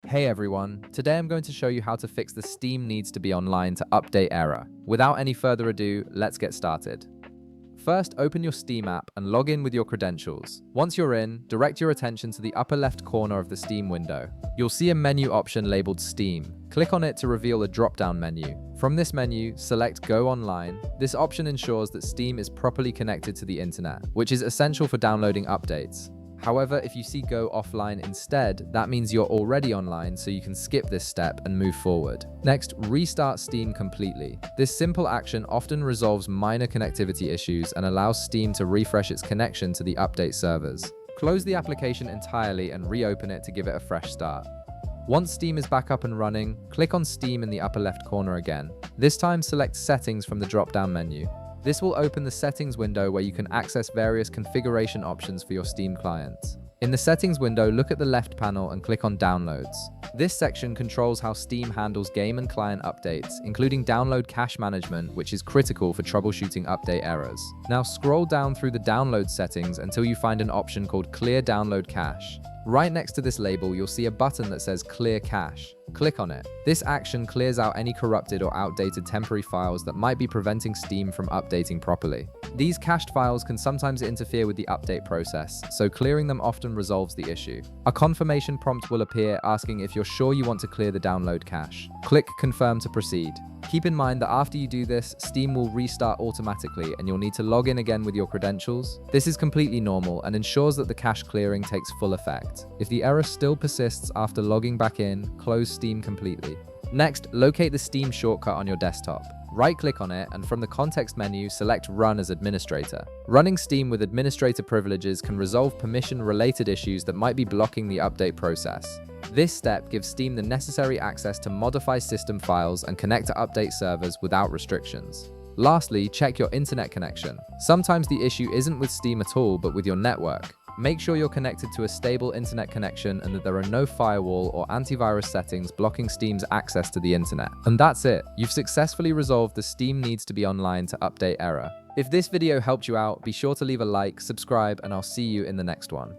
Hey everyone, today I'm going to show you how to fix the Steam needs to be online to update error. Without any further ado, let's get started. First, open your Steam app and log in with your credentials. Once you're in, direct your attention to the upper left corner of the Steam window. You'll see a menu option labeled Steam. Click on it to reveal a drop-down menu. From this menu, select Go Online. This option ensures that Steam is properly connected to the internet, which is essential for downloading updates. However, if you see Go Offline instead, that means you're already online, so you can skip this step and move forward. Next, restart Steam completely. This simple action often resolves minor connectivity issues and allows Steam to refresh its connection to the update servers. Close the application entirely and reopen it to give it a fresh start. Once Steam is back up and running, click on Steam in the upper left corner again. This time, select Settings from the drop-down menu. This will open the settings window where you can access various configuration options for your Steam clients. In the settings window, look at the left panel and click on Downloads. This section controls how Steam handles game and client updates, including download cache management, which is critical for troubleshooting update errors. Now scroll down through the download settings until you find an option called Clear Download Cache. Right next to this label, you'll see a button that says Clear Cache. Click on it. This action clears out any corrupted or outdated temporary files that might be preventing Steam from updating properly. These cached files can sometimes interfere with the update process, so clearing them often resolves the issue. A confirmation prompt will appear asking if you're sure you want to clear the download cache. Click Confirm to proceed. Keep in mind that after you do this, Steam will restart automatically and you'll need to log in again with your credentials. This is completely normal and ensures that the cache clearing takes full effect. If the error still persists after logging back in, close Steam completely. Next, locate the Steam shortcut on your desktop. Right-click on it and from the context menu, select Run as Administrator. Running Steam with administrator privileges can resolve permission-related issues that might be blocking the update process. This step gives Steam the necessary access to modify system files and connect to update servers without restrictions. Lastly, check your internet connection. Sometimes the issue isn't with Steam at all, but with your network. Make sure you're connected to a stable internet connection and that there are no firewall or antivirus settings blocking Steam's access to the internet. And that's it. You've successfully resolved the Steam needs to be online to update error. If this video helped you out, be sure to leave a like, subscribe, and I'll see you in the next one.